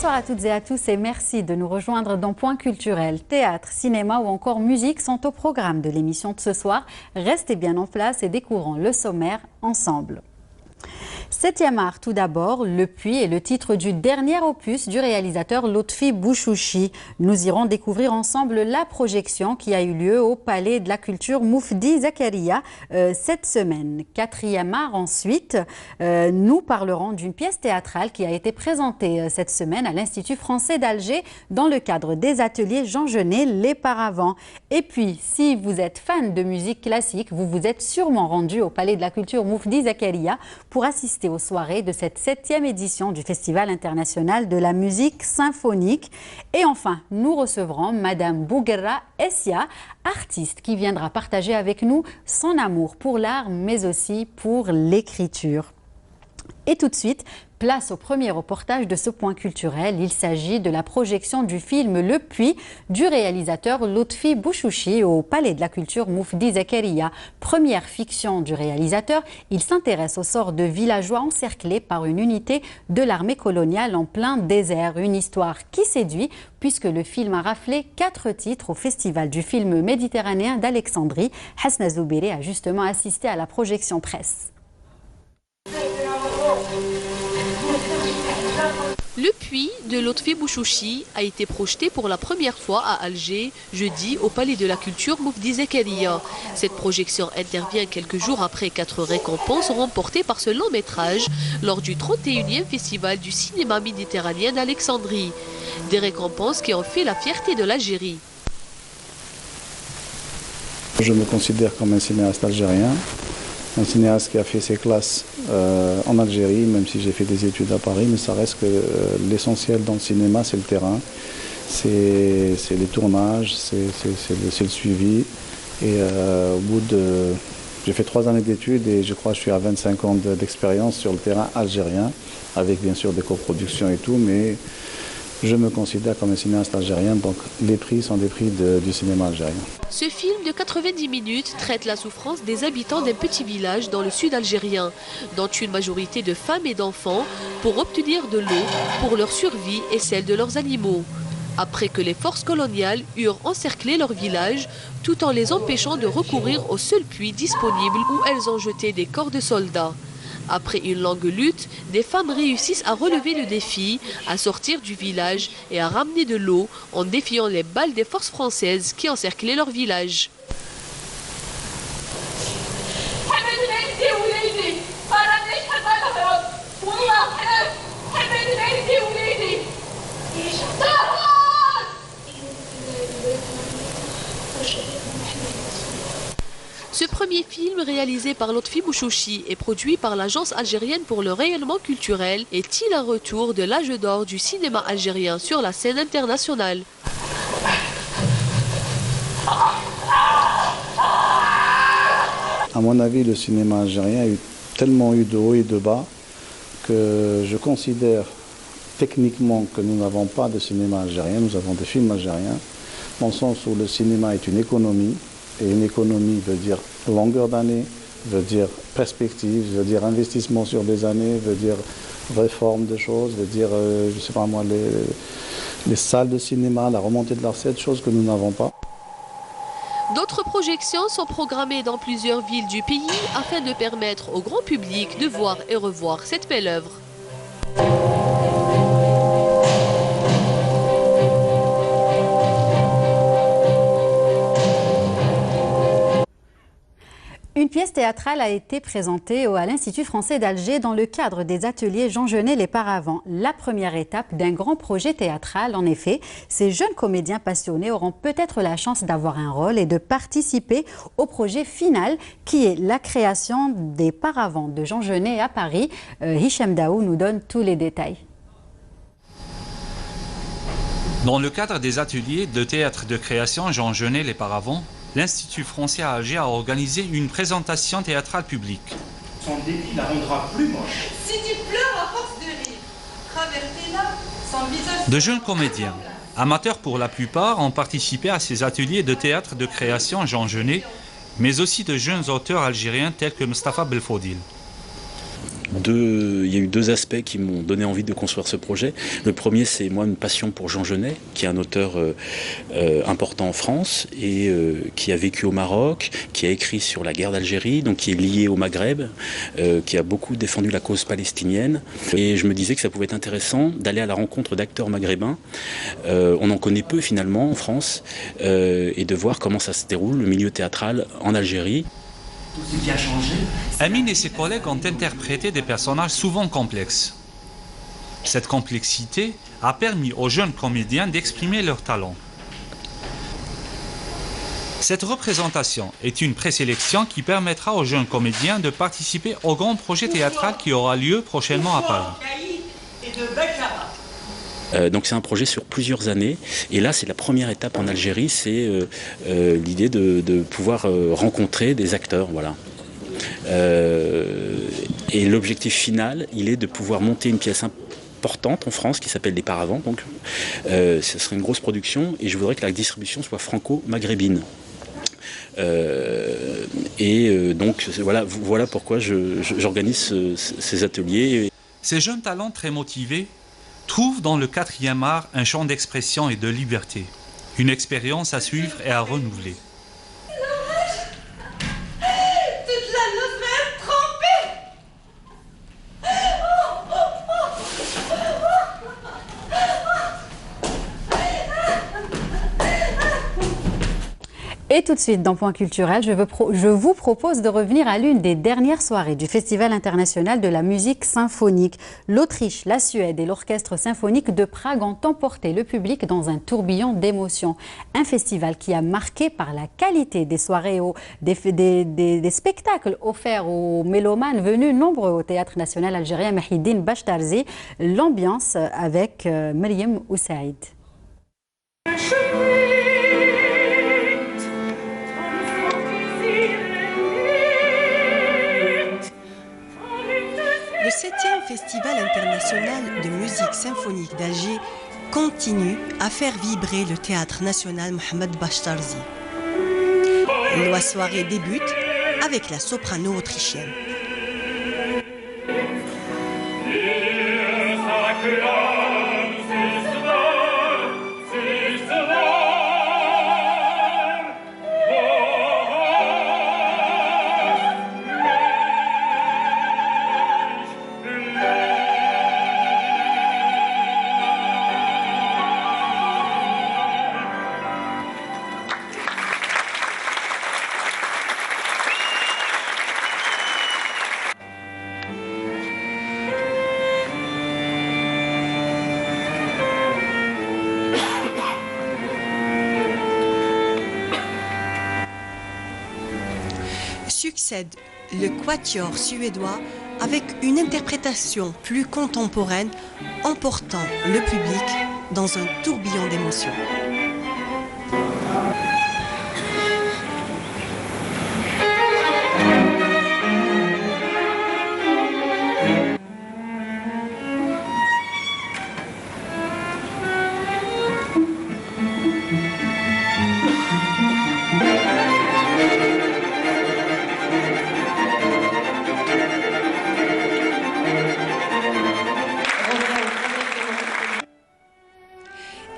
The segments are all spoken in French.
Bonsoir à toutes et à tous et merci de nous rejoindre dans Point Culturel. Théâtre, cinéma ou encore musique sont au programme de l'émission de ce soir. Restez bien en place et découvrons le sommaire ensemble. 7e art, tout d'abord, Le Puits est le titre du dernier opus du réalisateur Lotfi Bouchouchi. Nous irons découvrir ensemble la projection qui a eu lieu au Palais de la Culture Moufdi Zakaria cette semaine. 4e art, ensuite, nous parlerons d'une pièce théâtrale qui a été présentée cette semaine à l'Institut français d'Alger dans le cadre des ateliers Jean Genet, Les Paravents. Et puis, si vous êtes fan de musique classique, vous vous êtes sûrement rendu au Palais de la Culture Moufdi Zakaria pour assister aux soirées de cette 7e édition du Festival international de la musique symphonique. Et enfin, nous recevrons Madame Bouguerra Essia, artiste qui viendra partager avec nous son amour pour l'art, mais aussi pour l'écriture. Et tout de suite, place au premier reportage de ce point culturel. Il s'agit de la projection du film Le Puits du réalisateur Lotfi Bouchouchi au Palais de la Culture Moufdi Zakaria. Première fiction du réalisateur, il s'intéresse au sort de villageois encerclés par une unité de l'armée coloniale en plein désert. Une histoire qui séduit puisque le film a raflé 4 titres au Festival du film méditerranéen d'Alexandrie. Hasna Zoubiri a justement assisté à la projection presse. Le Puits de Lotfi Bouchouchi a été projeté pour la première fois à Alger, jeudi, au Palais de la Culture Moufdi Zakaria. Cette projection intervient quelques jours après 4 récompenses remportées par ce long métrage lors du 31e Festival du cinéma méditerranéen d'Alexandrie. Des récompenses qui ont fait la fierté de l'Algérie. Je me considère comme un cinéaste algérien. Un cinéaste qui a fait ses classes en Algérie, même si j'ai fait des études à Paris, mais ça reste que l'essentiel dans le cinéma, c'est le terrain, c'est les tournages, c'est le suivi. Et au bout de... J'ai fait 3 années d'études et je crois que je suis à 25 ans d'expérience sur le terrain algérien, avec bien sûr des coproductions et tout, mais je me considère comme un cinéaste algérien, donc les prix sont des prix du cinéma algérien. Ce film de 90 minutes traite la souffrance des habitants d'un petit village dans le sud algérien, dont une majorité de femmes et d'enfants, pour obtenir de l'eau pour leur survie et celle de leurs animaux. Après que les forces coloniales eurent encerclé leur village, tout en les empêchant de recourir au seul puits disponible où elles ont jeté des corps de soldats. Après une longue lutte, des femmes réussissent à relever le défi, à sortir du village et à ramener de l'eau en défiant les balles des forces françaises qui encerclaient leur village. Ce premier film, réalisé par Lotfi Bouchouchi et produit par l'Agence algérienne pour le rayonnement culturel, est-il un retour de l'âge d'or du cinéma algérien sur la scène internationale? À mon avis, le cinéma algérien a tellement eu de hauts et de bas que je considère techniquement que nous n'avons pas de cinéma algérien, nous avons des films algériens, dans le sens où le cinéma est une économie. Et une économie veut dire longueur d'année, veut dire perspective, veut dire investissement sur des années, veut dire réforme de choses, veut dire, je ne sais pas moi, les salles de cinéma, la remontée de la recette, choses que nous n'avons pas. D'autres projections sont programmées dans plusieurs villes du pays afin de permettre au grand public de voir et revoir cette belle œuvre. Une pièce théâtrale a été présentée à l'Institut français d'Alger dans le cadre des ateliers Jean Genet, Les Paravents. La première étape d'un grand projet théâtral, en effet. Ces jeunes comédiens passionnés auront peut-être la chance d'avoir un rôle et de participer au projet final qui est la création des Paravents de Jean Genet à Paris. Hicham Daou nous donne tous les détails. Dans le cadre des ateliers de théâtre de création Jean Genet, Les Paravents, l'Institut français à Alger a organisé une présentation théâtrale publique. Son dépit la rendra plus moche. Si tu pleures à force de rire, traversez-la, son visage... De jeunes comédiens, amateurs pour la plupart, ont participé à ces ateliers de théâtre de création Jean Genet, mais aussi de jeunes auteurs algériens tels que Mustapha Belfodil. il y a eu deux aspects qui m'ont donné envie de construire ce projet. Le premier, c'est moi une passion pour Jean Genet, qui est un auteur important en France et qui a vécu au Maroc, qui a écrit sur la guerre d'Algérie, donc qui est lié au Maghreb, qui a beaucoup défendu la cause palestinienne. Et je me disais que ça pouvait être intéressant d'aller à la rencontre d'acteurs maghrébins. On en connaît peu finalement en France, et de voir comment ça se déroule, le milieu théâtral en Algérie. Tout ce qui a changé. Amine et ses collègues ont interprété des personnages souvent complexes. Cette complexité a permis aux jeunes comédiens d'exprimer leur talent. Cette représentation est une présélection qui permettra aux jeunes comédiens de participer au grand projet théâtral qui aura lieu prochainement à Paris. Donc c'est un projet sur plusieurs années et là c'est la première étape en Algérie, c'est l'idée de pouvoir rencontrer des acteurs, voilà. Et l'objectif final, il est de pouvoir monter une pièce importante en France qui s'appelle Les Paravents, donc ce serait une grosse production et je voudrais que la distribution soit franco-maghrébine. Donc voilà pourquoi j'organise ces ateliers. Ces jeunes talents très motivés trouvent dans le 4e art un champ d'expression et de liberté, une expérience à suivre et à renouveler. Toute la noce va être trempée. Et tout de suite, dans Point Culturel, je vous propose de revenir à l'une des dernières soirées du Festival international de la musique symphonique. L'Autriche, la Suède et l'Orchestre symphonique de Prague ont emporté le public dans un tourbillon d'émotions. Un festival qui a marqué par la qualité des soirées, des spectacles offerts aux mélomanes venus nombreux au Théâtre national algérien Mahidine Bachtarzi. L'ambiance avec Myriam Oussaïd. Le 7e Festival international de musique symphonique d'Alger continue à faire vibrer le Théâtre national Mohamed Bachtarzi. La soirée débute avec la soprano autrichienne. Succède le quatuor suédois avec une interprétation plus contemporaine, emportant le public dans un tourbillon d'émotions.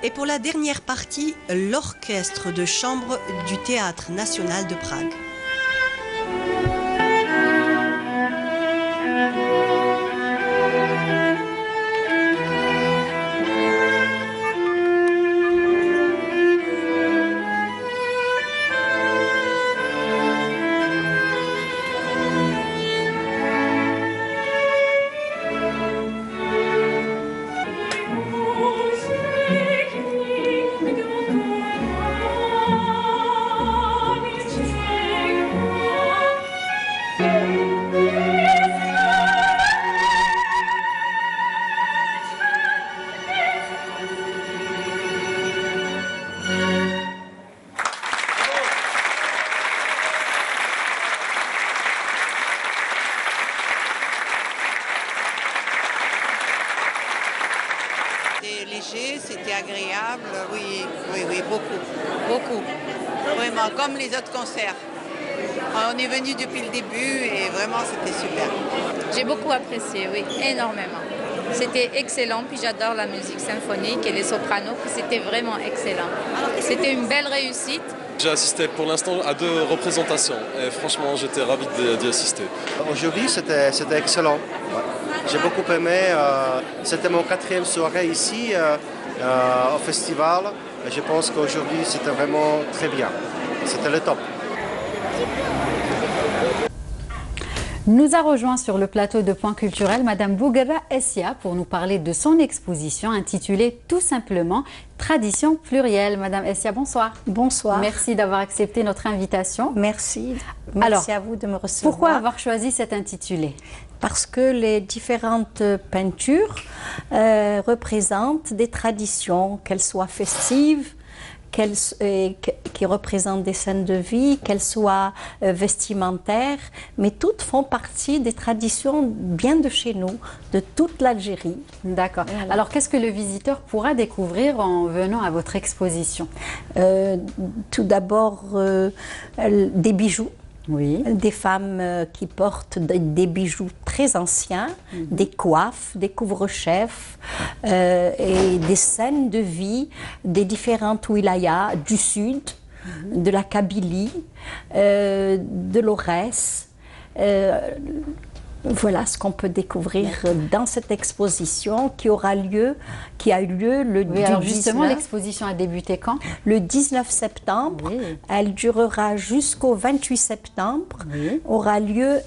Et pour la dernière partie, l'orchestre de chambre du Théâtre national de Prague. C'était léger, c'était agréable, oui, beaucoup, vraiment, comme les autres concerts. On est venu depuis le début et vraiment c'était super. J'ai beaucoup apprécié, oui, énormément. C'était excellent, puis j'adore la musique symphonique et les sopranos, puis c'était vraiment excellent. C'était une belle réussite. J'ai assisté pour l'instant à 2 représentations et franchement j'étais ravi d'y assister. Aujourd'hui c'était excellent. J'ai beaucoup aimé. C'était mon 4e soirée ici au festival. Et je pense qu'aujourd'hui c'était vraiment très bien. C'était le top. Nous a rejoint sur le plateau de Point Culturel Madame Bouguerra Essia pour nous parler de son exposition intitulée tout simplement Tradition plurielle. Madame Essia, bonsoir. Bonsoir. Merci d'avoir accepté notre invitation. Merci. Alors, à vous de me recevoir. Pourquoi avoir choisi cet intitulé? Parce que les différentes peintures représentent des traditions, qu'elles soient festives, qui représentent des scènes de vie, qu'elles soient vestimentaires, mais toutes font partie des traditions bien de chez nous, de toute l'Algérie. D'accord. Voilà. Alors, qu'est-ce que le visiteur pourra découvrir en venant à votre exposition? Tout d'abord, des bijoux. Oui. Des femmes qui portent des bijoux très anciens, des coiffes, des couvre-chefs et des scènes de vie des différentes wilayas du sud, de la Kabylie, de l'Aurès. Voilà ce qu'on peut découvrir dans cette exposition qui a eu lieu le 19. Alors justement, l'exposition a débuté quand? Le 19 septembre. Oui. Elle durera jusqu'au 28 septembre. Oui.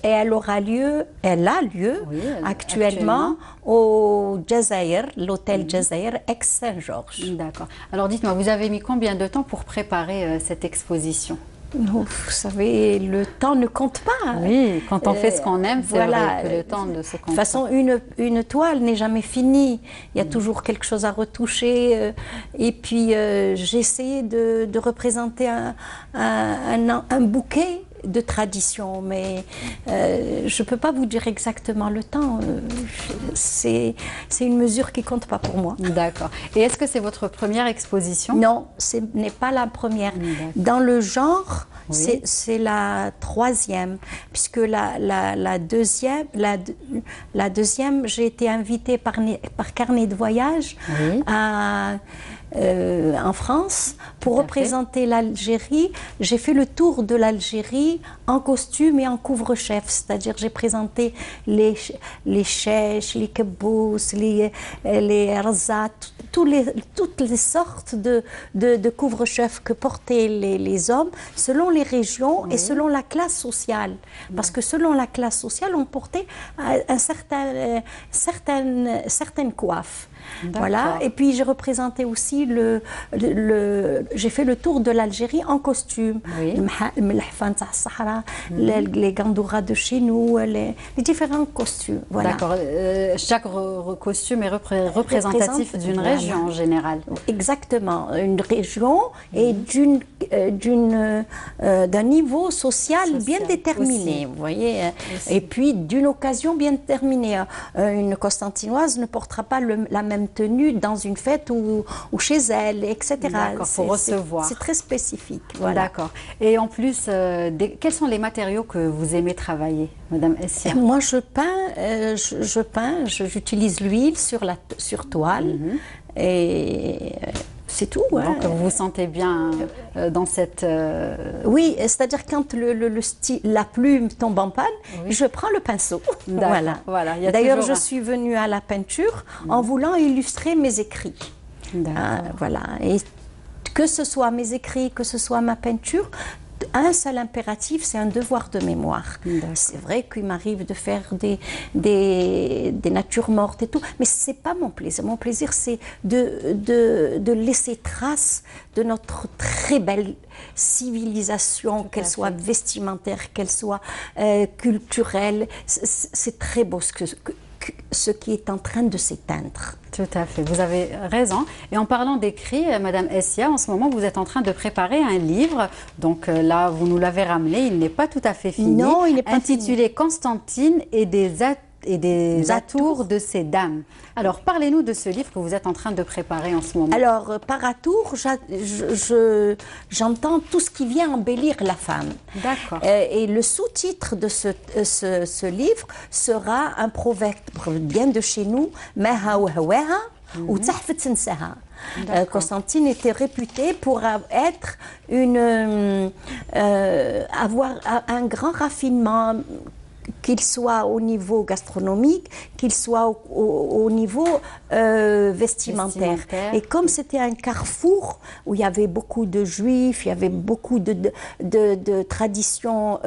Elle a lieu oui, actuellement au Jazair, l'hôtel Jazair, ex-Saint-Georges. D'accord. Alors dites-moi, vous avez mis combien de temps pour préparer cette exposition? Vous savez, le temps ne compte pas. Oui, quand on fait ce qu'on aime, c'est vrai que le temps ne se compte pas. De toute façon, une toile n'est jamais finie. Il y a toujours quelque chose à retoucher. Et puis, j'ai essayé de représenter un bouquet de traditions, mais je ne peux pas vous dire exactement le temps. C'est une mesure qui ne compte pas pour moi. D'accord. Et est-ce que c'est votre première exposition? Non, ce n'est pas la première. Dans le genre, oui. C'est la 3e, puisque la deuxième, j'ai été invitée par Carnet de Voyage oui. En France pour représenter l'Algérie. J'ai fait le tour de l'Algérie en costume et en couvre-chef, c'est-à-dire j'ai présenté les chèches, les kebous, les razat, toutes les sortes de couvre-chefs que portaient les hommes selon les régions oui. et selon la classe sociale. Parce que selon la classe sociale, on portait certaines coiffes. Voilà. Et puis j'ai représenté aussi j'ai fait le tour de l'Algérie en costume. Oui. Les gandouras de chez nous, les différents costumes. Voilà. D'accord. Chaque costume est représentatif d'une région en général. Exactement. Une région et d'un niveau social bien déterminé. Aussi. Vous voyez. Aussi. Et puis d'une occasion bien déterminée. Une Constantinoise ne portera pas la même tenue dans une fête ou chez elle, etc. D'accord, pour recevoir. C'est très spécifique. Voilà. D'accord. Et en plus, quels sont les matériaux que vous aimez travailler, Madame Essia? Moi, je peins, j'utilise l'huile sur toile et c'est tout. Donc, vous vous sentez bien dans cette... Oui, c'est-à-dire quand la plume tombe en panne, oui. je prends le pinceau. Voilà. D'ailleurs, je suis venue à la peinture en voulant illustrer mes écrits. Voilà. Et que ce soit mes écrits, que ce soit ma peinture, un seul impératif, c'est un devoir de mémoire. C'est vrai qu'il m'arrive de faire des natures mortes et tout, mais ce n'est pas mon plaisir. Mon plaisir, c'est de laisser trace de notre très belle civilisation, qu'elle soit vestimentaire, qu'elle soit culturelle. C'est très beau ce qui est en train de s'éteindre. Tout à fait, vous avez raison. Et en parlant d'écrit, Madame Essia, en ce moment, vous êtes en train de préparer un livre. Donc là, vous nous l'avez ramené, il n'est pas tout à fait fini. Non, il n'est pas intitulé fini. Constantine et des atours de ces dames. Alors, parlez-nous de ce livre que vous êtes en train de préparer en ce moment. Alors, par atour, j'entends tout ce qui vient embellir la femme. D'accord. Et le sous-titre de ce livre sera un proverbe bien de chez nous, Maha wa hawaha ou Tahfet Tinsaha. Constantine était réputée pour être avoir un grand raffinement, qu'il soit au niveau gastronomique, qu'il soit au niveau vestimentaire. Et comme c'était un carrefour où il y avait beaucoup de juifs, il y avait beaucoup de traditions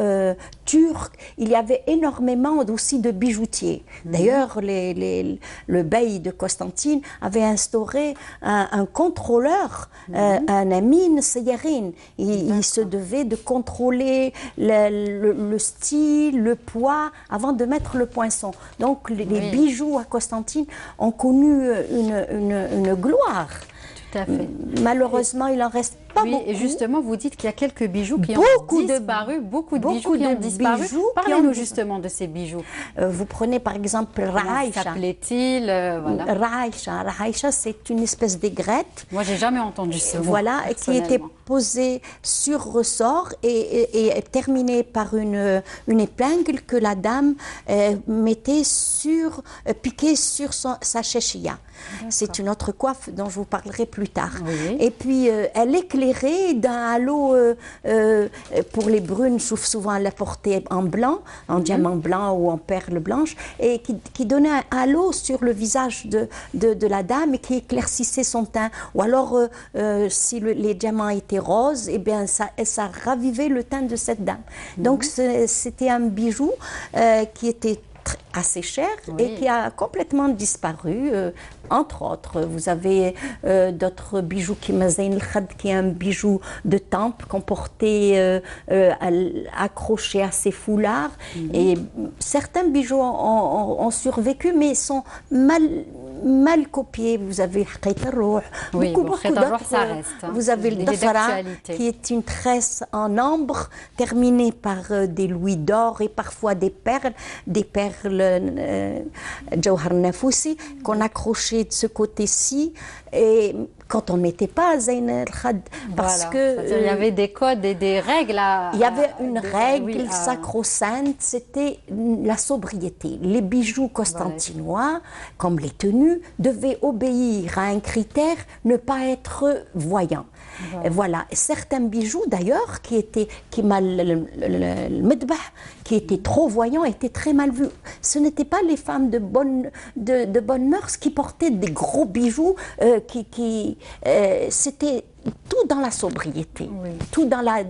turques, il y avait énormément aussi de bijoutiers. D'ailleurs, le bey de Constantine avait instauré un contrôleur, un amin sayarin. Il se devait de contrôler le style, le poids, avant de mettre le poinçon. Donc les bijoux à Constantine ont connu une gloire. Tout à fait. Malheureusement, il en reste pas beaucoup. Et justement, vous dites qu'il y a quelques bijoux qui ont disparu, beaucoup de bijoux qui ont disparu. Parlez-nous justement de ces bijoux. Vous prenez par exemple Raïcha. S'appelait-il Raïcha, c'est une espèce d'aigrette. Moi, j'ai jamais entendu ce mot. Voilà, qui était posée sur ressort et terminée par une épingle que la dame mettait piquée sur sa chéchia. C'est une autre coiffe dont je vous parlerai plus tard. Oui. Et puis, elle éclairée d'un halo, pour les brunes, souvent elle la portait en blanc, en diamant blanc ou en perle blanche, et qui donnait un halo sur le visage de la dame et qui éclaircissait son teint. Ou alors, si les diamants étaient roses, eh bien, ça ravivait le teint de cette dame. Donc, c'était un bijou qui était assez cher et qui a complètement disparu. Entre autres, vous avez d'autres bijoux qui est un bijou de temple qu'on portait accroché à ses foulards. Et certains bijoux ont survécu, mais sont mal copiés. Vous avez beaucoup d'autres. Vous avez le dafara, qui est une tresse en ambre terminée par des louis d'or et parfois des perles Jawhar Nafoussi qu'on accrochait de ce côté-ci. Et quand on ne mettait pas Zayn al-Khad, parce que il y avait des codes et des règles. Il y avait une règle sacro-sainte, c'était la sobriété. Les bijoux constantinois, comme les tenues, devaient obéir à un critère, ne pas être voyants. Voilà. Certains bijoux d'ailleurs qui étaient qui étaient trop voyants étaient très mal vus. Ce n'étaient pas les femmes de bonnes mœurs qui portaient des gros bijoux c'était tout dans la sobriété, tout dans la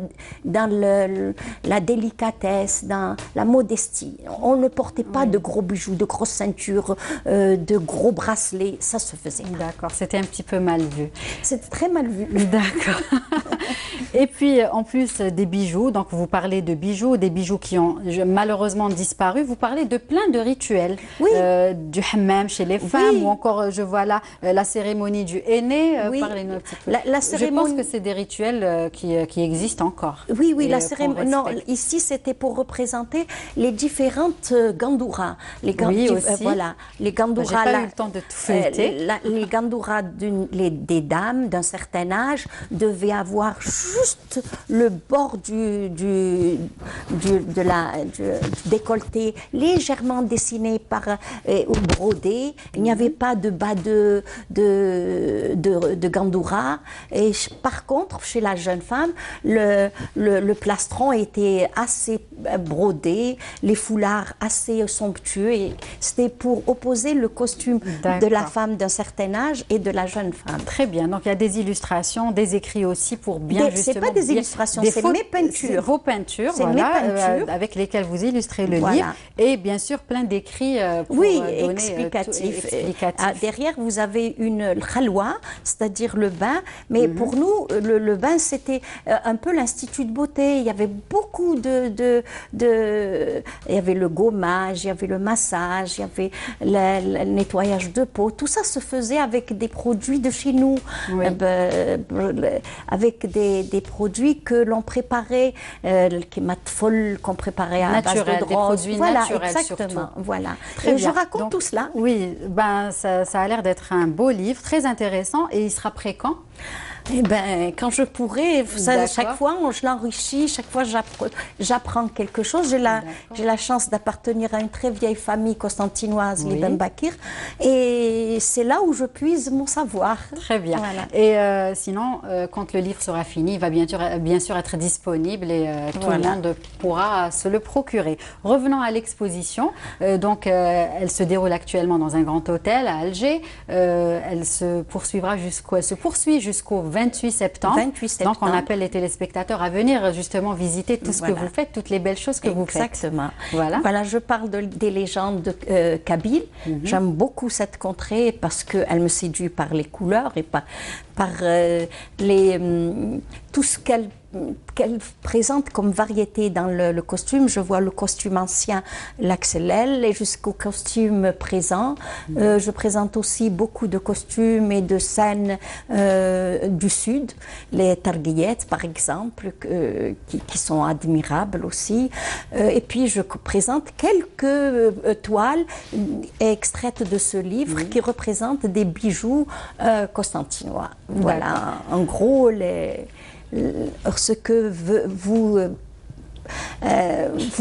délicatesse, dans la modestie. On ne portait pas de gros bijoux, de grosses ceintures, de gros bracelets, ça se faisait. D'accord, c'était un petit peu mal vu. C'était très mal vu. D'accord. Et puis, en plus des bijoux, donc vous parlez de bijoux, des bijoux qui ont malheureusement disparu, vous parlez de plein de rituels, du hammam chez les femmes, ou encore, je vois là, la cérémonie du henné. Parlez-nous un petit peu. Je pense que c'est des rituels qui existent encore. Oui, la cérémonie. Non, ici c'était pour représenter les différentes gandouras. Les voilà, les gandouras. J'ai pas eu le temps de tout feuilleter. Les gandouras des dames d'un certain âge devaient avoir juste le bord du décolleté légèrement dessiné ou brodé. Il n'y avait pas de bas de gandoura. Et par contre, chez la jeune femme, le plastron était assez brodé, les foulards assez somptueux. Et c'était pour opposer le costume de la femme d'un certain âge et de la jeune femme. Très bien. Donc il y a des illustrations, des écrits aussi pour bien justement. C'est pas des illustrations, c'est mes peintures. Vos peintures, voilà, avec lesquelles vous illustrez le livre. Et bien sûr, plein d'écrits pour donner explicatifs. Derrière, vous avez le khalwa, c'est-à-dire le bain. Mais pour nous, le bain, c'était un peu l'institut de beauté. Il y avait beaucoup il y avait le gommage, il y avait le massage, il y avait le nettoyage de peau. Tout ça se faisait avec des produits de chez nous, avec des des produits que l'on préparait, qu'on préparait à base de drogue. Des produits naturels exactement, surtout. Voilà. Très bien. Je raconte tout cela. Oui, ça a l'air d'être un beau livre, très intéressant. Et il sera prêt quand? Eh ben, quand je pourrai, chaque fois, je l'enrichis, chaque fois, j'apprends quelque chose. J'ai la chance d'appartenir à une très vieille famille constantinoise, les Ben Bakir, et c'est là où je puise mon savoir. Très bien. Voilà. Et sinon, quand le livre sera fini, il va bien sûr être disponible et tout le monde pourra se le procurer. Revenons à l'exposition. Donc, elle se déroule actuellement dans un grand hôtel à Alger. Elle se poursuit jusqu'au 28 septembre. Donc, on appelle les téléspectateurs à venir justement visiter tout ce que vous faites, toutes les belles choses que vous faites. Exactement. Voilà, je parle des légendes kabyles. J'aime beaucoup cette contrée parce qu'elle me séduit par les couleurs et par tout ce qu'elle présente comme variété dans le costume. Je vois le costume ancien, l'Axelel, et jusqu'au costume présent. Je présente aussi beaucoup de costumes et de scènes du Sud, les targuillettes par exemple, qui sont admirables aussi. Et puis je présente quelques toiles extraites de ce livre qui représentent des bijoux constantinois. Voilà, en gros, ce que vous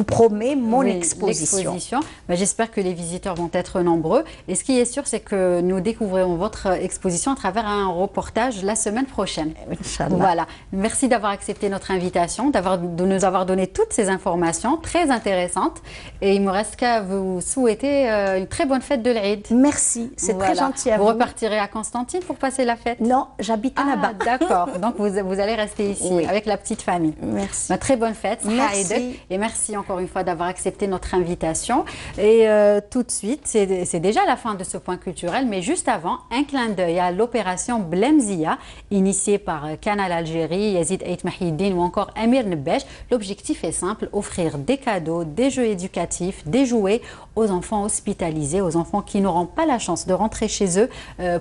promet mon exposition. J'espère que les visiteurs vont être nombreux. Et ce qui est sûr, c'est que nous découvrirons votre exposition à travers un reportage la semaine prochaine. Inch'Allah. Voilà. Merci d'avoir accepté notre invitation, de nous avoir donné toutes ces informations très intéressantes. Et il ne me reste qu'à vous souhaiter une très bonne fête de l'Aïd. Merci, c'est très gentil à vous. Vous repartirez à Constantine pour passer la fête? Non, j'habite là-bas. D'accord. Donc vous allez rester ici avec la petite famille. Merci. Très bonne fête. Merci. Et merci encore une fois d'avoir accepté notre invitation. Et tout de suite, c'est déjà la fin de ce point culturel, mais juste avant, un clin d'œil à l'opération Blemzia, initiée par Canal Algérie, Yazid Ait Mahidine ou encore Amir Nebech. L'objectif est simple, offrir des cadeaux, des jeux éducatifs, des jouets aux enfants hospitalisés, aux enfants qui n'auront pas la chance de rentrer chez eux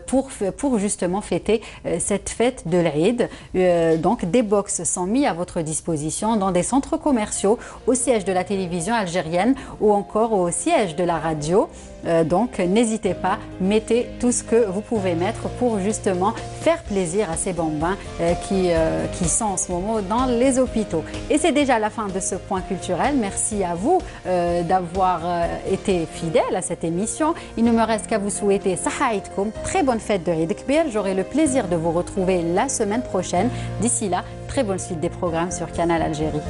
pour justement fêter cette fête de l'Aïd. Donc des box sont mis à votre disposition dans des centres commerciaux, au siège de la télévision algérienne ou encore au siège de la radio. Donc n'hésitez pas, mettez tout ce que vous pouvez mettre pour justement faire plaisir à ces bambins qui sont en ce moment dans les hôpitaux. Et c'est déjà la fin de ce point culturel. Merci à vous d'avoir été fidèles à cette émission. Il ne me reste qu'à vous souhaiter Sahaïtkoum, très bonne fête de Eid Kbir. J'aurai le plaisir de vous retrouver la semaine prochaine. D'ici là, très bonne suite des programmes sur Canal Algérie.